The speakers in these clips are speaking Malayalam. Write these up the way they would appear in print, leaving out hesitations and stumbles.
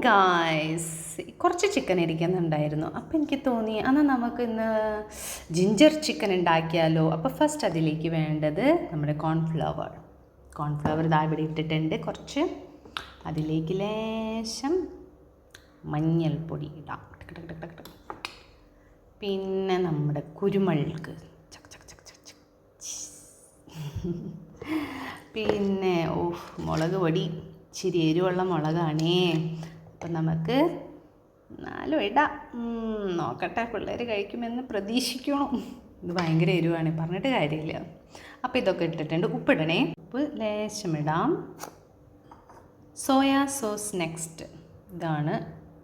ഗായ്സ്, കുറച്ച് ചിക്കൻ ഇരിക്കുന്നുണ്ടായിരുന്നു. അപ്പോൾ എനിക്ക് തോന്നി എന്നാൽ നമുക്ക് ഇന്ന് ജിഞ്ചർ ചിക്കൻ ഉണ്ടാക്കിയാലോ. അപ്പോൾ ഫസ്റ്റ് അതിലേക്ക് വേണ്ടത് നമ്മുടെ കോൺഫ്ലവർ ഇതാ ഇവിടെ ഇട്ടിട്ടുണ്ട്. കുറച്ച് അതിലേക്ക് ലേശം മഞ്ഞൾപ്പൊടി ഇടാം. പിന്നെ നമ്മുടെ കുരുമുളക്, പിന്നെ മുളക് പൊടി, ഇച്ചിരി എരിവുള്ള മുളകാണേ. അപ്പം നമുക്ക് 4 ഇടാം. നോക്കട്ടെ, പിള്ളേർ കഴിക്കുമെന്ന് പ്രതീക്ഷിക്കണം. ഇത് ഭയങ്കര എരിവാണ്, പറഞ്ഞിട്ട് കാര്യമില്ല. അപ്പോൾ ഇതൊക്കെ ഇട്ടിട്ടുണ്ട്. ഉപ്പിടണേ, ഉപ്പ് ലേശം ഇടാം. സോയാ സോസ് നെക്സ്റ്റ്, ഇതാണ്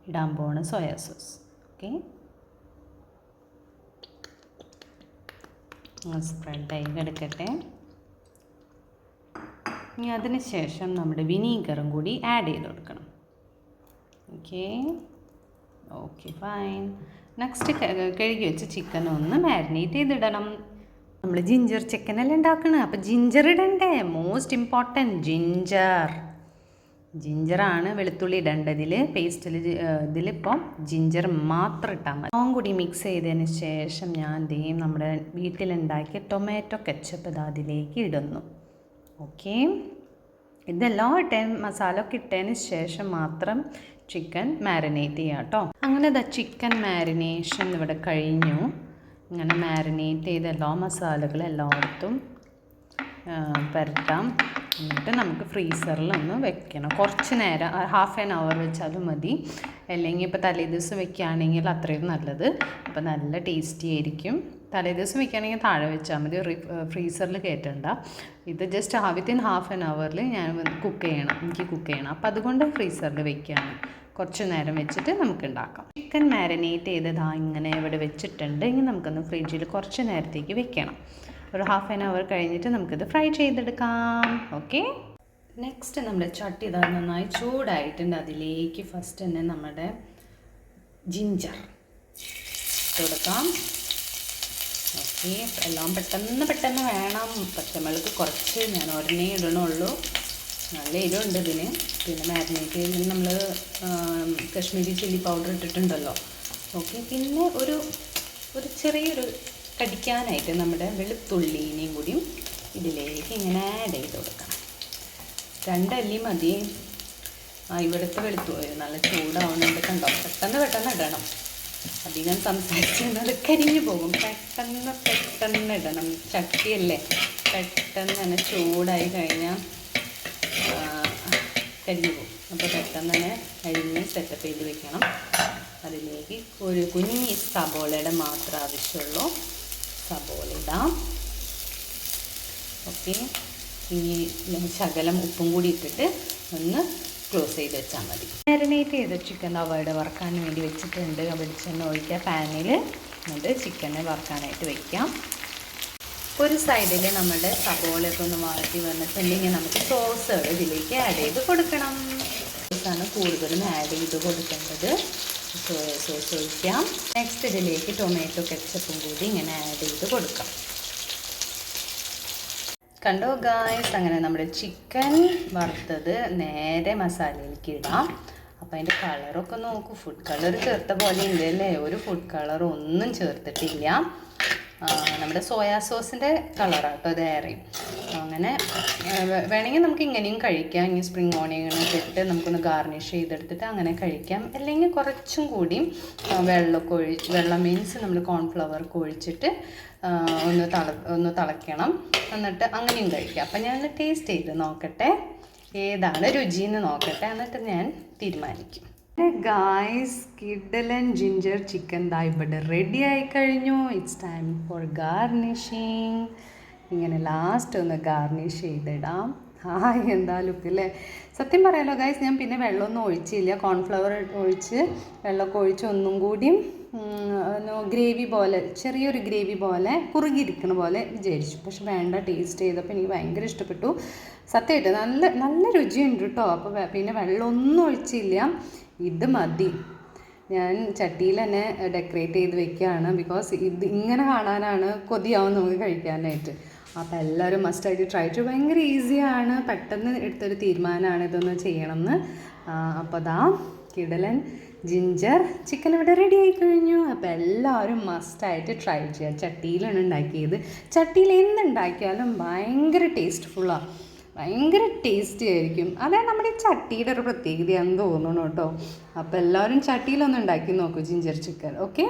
ഇടാൻ പോണ സോയാ സോസ്. ഓക്കെ, സ്പ്രെഡായി എടുക്കട്ടെ. ഇനി അതിന് ശേഷം നമ്മുടെ വിനീഗറും കൂടി ആഡ് ചെയ്ത് കൊടുക്കണം. Okay fine. നെക്സ്റ്റ് കഴുകി വെച്ച് ചിക്കൻ ഒന്ന് മാരിനേറ്റ് ചെയ്തിടണം. നമ്മൾ ജിഞ്ചർ ചിക്കനെല്ലാം ഉണ്ടാക്കണം. അപ്പോൾ ജിഞ്ചർ ഇടണ്ടേ, മോസ്റ്റ് ഇമ്പോർട്ടൻറ്റ് ജിഞ്ചറാണ്. വെളുത്തുള്ളി ഇടേണ്ടതിൽ പേസ്റ്റിൽ. ഇതിലിപ്പം ജിഞ്ചർ മാത്രം ഇട്ടാൽ മതി. അതും കൂടി മിക്സ് ചെയ്തതിന് ശേഷം ഞാൻ നമ്മുടെ വീട്ടിലുണ്ടാക്കിയ ടൊമാറ്റോ കെച്ചപ്പ് അതിലേക്ക് ഇടുന്നു. ഓക്കെ, ഇതെല്ലാം മസാല ഒക്കെ ഇട്ടതിന് ശേഷം മാത്രം ചിക്കൻ മാരിനേറ്റ് ചെയ്യാം കേട്ടോ. അങ്ങനെ ചിക്കൻ മാരിനേഷൻ ഇവിടെ കഴിഞ്ഞു. ഇങ്ങനെ മാരിനേറ്റ് ചെയ്ത എല്ലാ മസാലകളും എല്ലായിടത്തും പുരട്ടാം. എന്നിട്ട് നമുക്ക് ഫ്രീസറിൽ ഒന്ന് വെക്കണം. കുറച്ച് നേരം, ഹാഫ് ആൻ അവർ വെച്ചാലും മതി. അല്ലെങ്കിൽ ഇപ്പോൾ തലേദിവസം വെക്കുകയാണെങ്കിൽ അത്രയും നല്ലത്. അപ്പോൾ നല്ല ടേസ്റ്റി ആയിരിക്കും. തലേദിവസം വെക്കുകയാണെങ്കിൽ താഴെ വെച്ചാൽ മതി, ഫ്രീസറിൽ കയറ്റണ്ട. ഇത് ജസ്റ്റ് വിത്തിൻ ഹാഫ് ആൻ അവറിൽ എനിക്ക് കുക്ക് ചെയ്യണം. അപ്പോൾ അതുകൊണ്ട് ഫ്രീസറിൽ വെക്കുകയാണ്. കുറച്ച് നേരം വെച്ചിട്ട് നമുക്ക് ഉണ്ടാക്കാം. ചിക്കൻ മാരിനേറ്റ് ചെയ്തതാ ഇങ്ങനെ ഇവിടെ വെച്ചിട്ടുണ്ട്. ഇനി നമുക്കൊന്ന് ഫ്രിഡ്ജിൽ കുറച്ച് നേരത്തേക്ക് വെക്കണം. ഒരു ഹാഫ് ആൻ അവർ കഴിഞ്ഞിട്ട് നമുക്കിത് ഫ്രൈ ചെയ്തെടുക്കാം. ഓക്കെ, നെക്സ്റ്റ് നമ്മുടെ ചട്ടി നന്നായി ചൂടായിട്ടുണ്ട്. അതിലേക്ക് ഫസ്റ്റ് തന്നെ നമ്മുടെ ജിഞ്ചർ കൊടുക്കാം. ഓക്കെ, എല്ലാം പെട്ടെന്ന് വേണം. പച്ചമുളക് കുറച്ച് ഞാൻ ഒരെണ്ണേ ഇടണുള്ളൂ. നല്ല എരിവുണ്ട് ഇതിന്. പിന്നെ മാരിനേറ്റ് ചെയ്ത് നമ്മൾ കശ്മീരി ചില്ലി പൗഡർ ഇട്ടിട്ടുണ്ടല്ലോ. ഓക്കെ, പിന്നെ ഒരു ചെറിയൊരു കടിക്കാനായിട്ട് നമ്മുടെ വെളുത്തുള്ളിനെയും കൂടിയും ഇതിലേക്ക് ഇങ്ങനെ ആഡ് ചെയ്ത് കൊടുക്കണം. 2 അല്ലി മതി. ഇവിടുത്തെ വെളുത്തുള്ളി നല്ല ചൂടാവുന്നുണ്ട് കണ്ടോ. പെട്ടെന്ന് ഇടണം. അധികം സംസാരിക്കുന്നത് കരിഞ്ഞു പോകും. പെട്ടെന്ന് ഇടണം. ചട്ടിയല്ലേ, പെട്ടെന്ന് തന്നെ ചൂടായി കഴിഞ്ഞാൽ കരിഞ്ഞു പോകും. അപ്പോൾ പെട്ടെന്ന് തന്നെ അരിഞ്ഞ് സെറ്റപ്പ് ചെയ്ത് വെക്കണം. അതിലേക്ക് ഒരു കുഞ്ഞി സബോളയുടെ മാത്രം ആവശ്യമുള്ളൂ. സബോള ഇടാം. ഓക്കെ, ഇനി ശകലം ഉപ്പും കൂടി ഇട്ടിട്ട് ഒന്ന് ക്ലോസ് ചെയ്ത് വെച്ചാൽ മതി. മാരിനേറ്റ് ചെയ്ത ചിക്കൻ അവിടെ വറുക്കാൻ വേണ്ടി വെച്ചിട്ടുണ്ട്. വെളിച്ചെണ്ണ ഒഴിക്കുക പാനിൽ. എന്നിട്ട് ചിക്കനെ വറുക്കാനായിട്ട് വയ്ക്കാം. ഒരു സൈഡിൽ നമ്മുടെ സബോളയൊക്കെ ഒന്ന് വഴറ്റി വന്നിട്ടുണ്ടെങ്കിൽ നമുക്ക് സോസുകൾ ഇതിലേക്ക് ആഡ് ചെയ്ത് കൊടുക്കണം. സോസാണ് കൂടുതലും ആഡ് ചെയ്ത് കൊടുക്കേണ്ടത്. സോയ സോസ് ഒഴിക്കാം. നെക്സ്റ്റ് ഇതിലേക്ക് ടൊമാറ്റോ കെച്ചപ്പും കൂടി ഇങ്ങനെ ആഡ് ചെയ്ത് കൊടുക്കാം. കണ്ടോ ഗായ്സ്, അങ്ങനെ നമ്മുടെ ചിക്കൻ വറുത്തത് നേരെ മസാലയിലേക്ക് ഇടാം. അപ്പോൾ അതിൻ്റെ കളറൊക്കെ നോക്കൂ. ഫുഡ് കളർ ചേർത്ത പോലെ ഉണ്ട് അല്ലേ. ഒരു ഫുഡ് കളർ ഒന്നും ചേർത്തിട്ടില്ല. നമ്മുടെ സോയാ സോസിൻ്റെ കളറാട്ടോ ഇത് ഏറെയും. അങ്ങനെ വേണമെങ്കിൽ നമുക്ക് ഇങ്ങനെയും കഴിക്കാം. ഇനി സ്പ്രിംഗ് ഓണിയനൊക്കെ ഇട്ട് നമുക്കൊന്ന് ഗാർണിഷ് ചെയ്തെടുത്തിട്ട് അങ്ങനെ കഴിക്കാം. അല്ലെങ്കിൽ കുറച്ചും കൂടി വെള്ളം മീൻസ് നമ്മൾ കോൺഫ്ലവർക്ക് ഒഴിച്ചിട്ട് ഒന്ന് തിളയ്ക്കണം. എന്നിട്ട് അങ്ങനെയും കഴിക്കാം. അപ്പം ഞാൻ ടേസ്റ്റ് ചെയ്ത് നോക്കട്ടെ, ഏതാണ് രുചിയെന്ന് നോക്കട്ടെ, എന്നിട്ട് ഞാൻ തീരുമാനിക്കും. ഗായ്സ്, കിഡ്ലൻ ജിഞ്ചർ ചിക്കൻ ഇവിടെ റെഡി ആയി കഴിഞ്ഞു. It's time for garnishing. ഇങ്ങനെ ലാസ്റ്റ് ഒന്ന് ഗാർണിഷ് ചെയ്തിടാം. എന്താ ലുക്ക് അല്ലേ. സത്യം പറയാലോ ഗായ്സ്, ഞാൻ പിന്നെ വെള്ളമൊന്നും ഒഴിച്ചില്ല. കോൺഫ്ലവർ ഒഴിച്ച് വെള്ളമൊക്കെ ഒഴിച്ച് ഒന്നും കൂടിയും ഗ്രേവി പോലെ, ചെറിയൊരു ഗ്രേവി പോലെ കുറുകിയിരിക്കണ പോലെ വിചാരിച്ചു. പക്ഷെ വേണ്ട, ടേസ്റ്റ് ചെയ്തപ്പോൾ എനിക്ക് ഭയങ്കര ഇഷ്ടപ്പെട്ടു. സത്യമായിട്ട് നല്ല രുചിയുണ്ട് കേട്ടോ. അപ്പോൾ പിന്നെ വെള്ളമൊന്നും ഒഴിച്ചില്ല. ഇത് മതി. ഞാൻ ചട്ടിയിൽ തന്നെ ഡെക്കറേറ്റ് ചെയ്ത് വെക്കുകയാണ്. ബിക്കോസ് ഇത് ഇങ്ങനെ കാണാനാണ് കൊതിയാവും നമുക്ക് കഴിക്കാനായിട്ട്. അപ്പോൾ എല്ലാവരും മസ്റ്റായിട്ട് ട്രൈ ചെയ്യും. ഭയങ്കര ഈസിയാണ്. പെട്ടെന്ന് എടുത്തൊരു തീരുമാനമാണ് ഇതൊന്ന് ചെയ്യണമെന്ന്. അപ്പോൾ കിടലൻ ജിഞ്ചർ ചിക്കൻ ഇവിടെ റെഡി ആയി കഴിഞ്ഞു. അപ്പോൾ എല്ലാവരും മസ്റ്റായിട്ട് ട്രൈ ചെയ്യുക. ചട്ടിയിലാണ് ഉണ്ടാക്കിയത്. ചട്ടിയിൽ എന്തുണ്ടാക്കിയാലും ഭയങ്കര ടേസ്റ്റ്ഫുള്ളാണ്, ഭയങ്കര ടേസ്റ്റി ആയിരിക്കും. അതെ നമ്മുടെ ചട്ടിയുടെ ഒരു പ്രത്യേകതയാണെന്ന് തോന്നുന്നു കേട്ടോ. അപ്പോൾ എല്ലാവരും ചട്ടിയിലൊന്ന് ഉണ്ടാക്കി നോക്കൂ ജിഞ്ചർ ചിക്കൻ. ഓക്കെ.